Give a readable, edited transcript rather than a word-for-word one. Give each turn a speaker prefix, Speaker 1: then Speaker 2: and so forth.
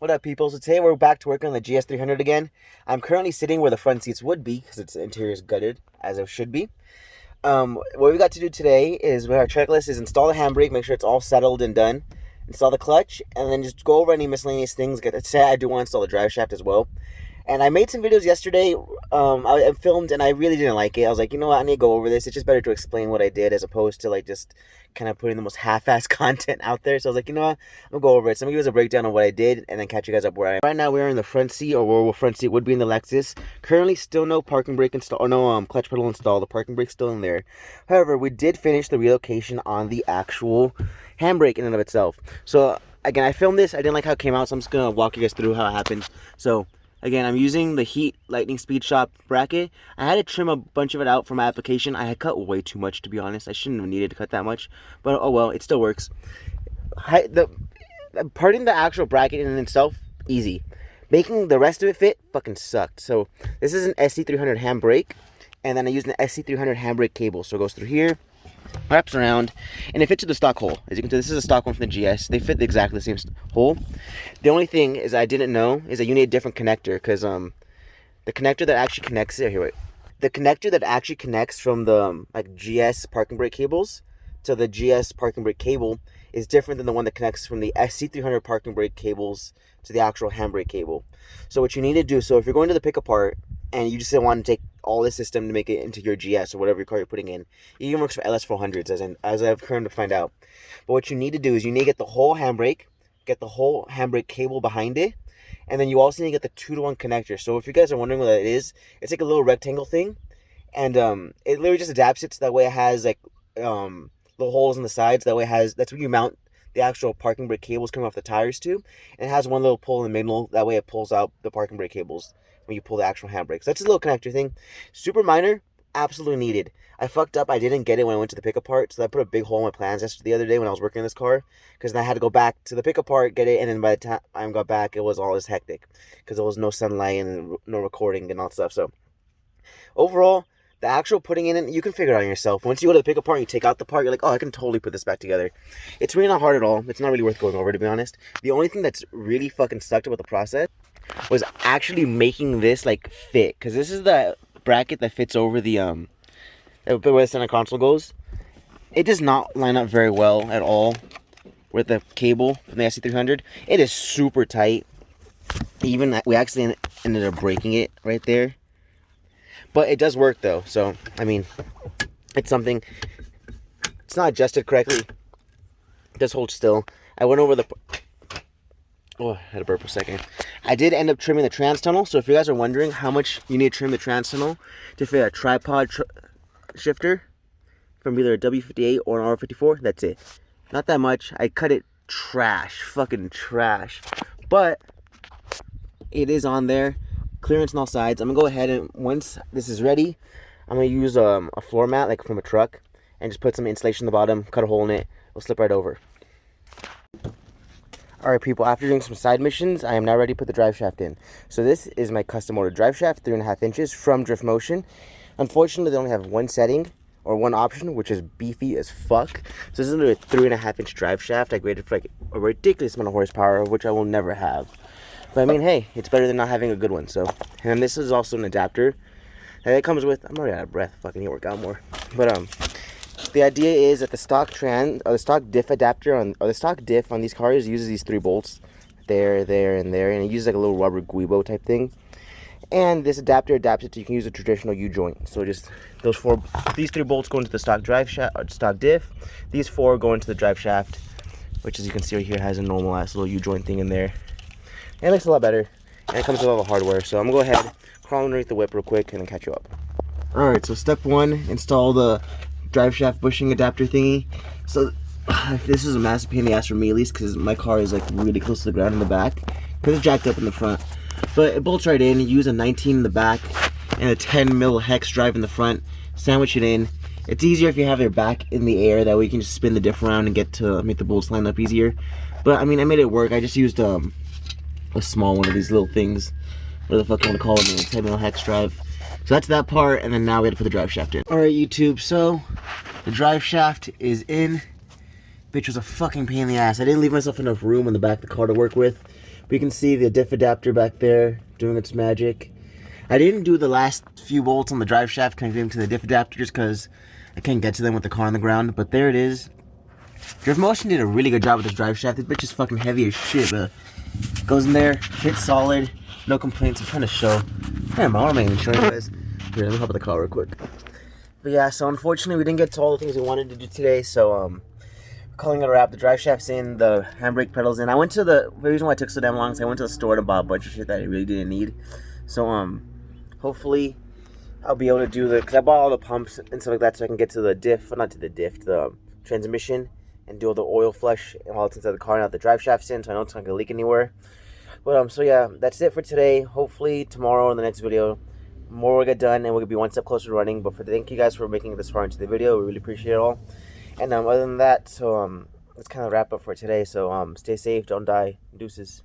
Speaker 1: What up, people? So today we're back to work on the GS300 again. I'm currently sitting where the front seats would be because its interior is gutted, as it should be. What we got to do today is, our checklist is install the handbrake, make sure it's all settled and done. Install the clutch, and then just go over any miscellaneous things. I do want to install the drive shaft as well. And I made some videos yesterday. I filmed, and I really didn't like it. I was like, you know what? I need to go over this. It's just better to explain what I did as opposed to like just kind of putting the most half-ass content out there. So I was like, you know what? I'm gonna go over it. So I'm gonna give you guys a breakdown of what I did, and then catch you guys up where I am. Right now, we're in the front seat, or where the front seat would be in the Lexus. Currently, still no parking brake install, or no clutch pedal installed. The parking brake's still in there. However, we did finish the relocation on the actual handbrake in and of itself. So again, I filmed this. I didn't like how it came out, so I'm just gonna walk you guys through how it happened. So again, I'm using the Heat Lightning Speed Shop bracket. I had to trim a bunch of it out for my application. I had cut way too much, to be honest. I shouldn't have needed to cut that much, but oh well, it still works. Parting the actual bracket in itself, easy. Making the rest of it fit, fucking sucked. So this is an SC300 handbrake, and then I used an SC300 handbrake cable. So it goes through here, wraps around, and it fits to the stock hole. As you can see, this is a stock one from the GS. They fit exactly the same hole. The only thing is I didn't know is that you need a different connector, because the connector that actually connects it here, wait. The connector that actually connects from the like GS parking brake cables to the GS parking brake cable is different than the one that connects from the SC300 parking brake cables to the actual handbrake cable. So what you need to do, so if you're going to the pick apart and you just want to take all the system to make it into your GS or whatever your car you're putting in, it even works for LS400s as I've come to find out. But what you need to do is you need to get the whole handbrake, get the whole handbrake cable behind it, and then you also need to get the 2-to-1 connector. So if you guys are wondering what that is, it's like a little rectangle thing, and it literally just adapts it so that way it has like little holes in the sides. That way that's where you mount the actual parking brake cables coming off the tires to, and it has one little pull in the middle. That way it pulls out the parking brake cables when you pull the actual handbrake. So that's a little connector thing, super minor, absolutely needed. I fucked up. I didn't get it when I went to the pick apart, so I put a big hole in my plans the other day when I was working on this car, because then I had to go back to the pick apart, get it, and then by the time I got back, it was all this hectic because there was no sunlight and no recording and all that stuff. So overall, the actual putting in it, you can figure it out yourself. Once you go to the pick apart and you take out the part, you're like, oh, I can totally put this back together. It's really not hard at all. It's not really worth going over, to be honest. The only thing that's really fucking sucked about the process was actually making this like fit, because this is the bracket that fits over the where the center console goes. It does not line up very well at all with the cable from the SC300. It is super tight. Even we actually ended up breaking it right there. But it does work though, so I mean, it's something. It's not adjusted correctly. It does hold still. I went over the. Oh, I had a burp for a second. I did end up trimming the trans tunnel. So if you guys are wondering how much you need to trim the trans tunnel to fit a tripod shifter from either a W58 or an R54, that's it. Not that much. I cut it trash, fucking trash, but it is on there. Clearance on all sides. I'm gonna go ahead and once this is ready, I'm gonna use a floor mat like from a truck and just put some insulation on the bottom, cut a hole in it, it'll slip right over. Alright people, after doing some side missions, I am now ready to put the drive shaft in. So this is my custom ordered drive shaft, 3.5 inches from Drift Motion. Unfortunately, they only have one setting or one option, which is beefy as fuck. So this is literally a 3.5 inch drive shaft. I graded for like a ridiculous amount of horsepower, which I will never have. But I mean, hey, it's better than not having a good one. So, and this is also an adapter that it comes with. I'm already out of breath. Fucking need to work out more. But the idea is that the stock or the stock diff adapter or the stock diff on these cars uses these 3 bolts, there, and there, and it uses like a little rubber guibo type thing. And this adapter adapts it so you can use a traditional U joint. So just these 3 bolts go into the stock drive shaft, or stock diff. These 4 go into the drive shaft, which as you can see right here has a normal ass little U joint thing in there. And it looks a lot better, and it comes with all the hardware. So I'm gonna go ahead, crawl underneath the whip real quick, and then catch you up. Alright, so step 1, install the drive shaft bushing adapter thingy. So this is a massive pain in the ass for me, at least, because my car is like really close to the ground in the back, because it's jacked up in the front. But it bolts right in. You use a 19 in the back and a 10 mil hex drive in the front. Sandwich it in. It's easier if you have your back in the air. That way you can just spin the diff around and get to make the bolts line up easier. But I mean, I made it work. I just used a small one of these little things, whatever the fuck you want to call it, a 10 mil hex drive. So that's that part, and then now we have to put the drive shaft in. Alright YouTube, so the drive shaft is in. Bitch was a fucking pain in the ass. I didn't leave myself enough room in the back of the car to work with. We can see the diff adapter back there doing its magic. I didn't do the last few bolts on the drive shaft connecting to the diff adapter just because I can't get to them with the car on the ground, but there it is. Drift Motion did a really good job with this drive shaft. This bitch is fucking heavy as shit, but goes in there, fits solid, no complaints. I'm trying to show. Damn, I don't even show you guys. Here, let me hop in the car real quick. But yeah, so unfortunately we didn't get to all the things we wanted to do today, so calling it a wrap. The drive shaft's in, the handbrake pedals in. I went to the reason why it took so damn long is I went to the store to buy a bunch of shit that I really didn't need. So hopefully I'll be able to do because I bought all the pumps and stuff like that so I can get to the diff, not to the diff, the transmission, and do all the oil flush while it's inside the car. Now the drive shaft's in, so I know it's not gonna leak anywhere. But so yeah, that's it for today. Hopefully tomorrow in the next video more will get done and we'll be one step closer to running. But thank you guys for making it this far into the video. We really appreciate it all. And other than that, so let's kind of wrap up for today. So stay safe, don't die. Deuces.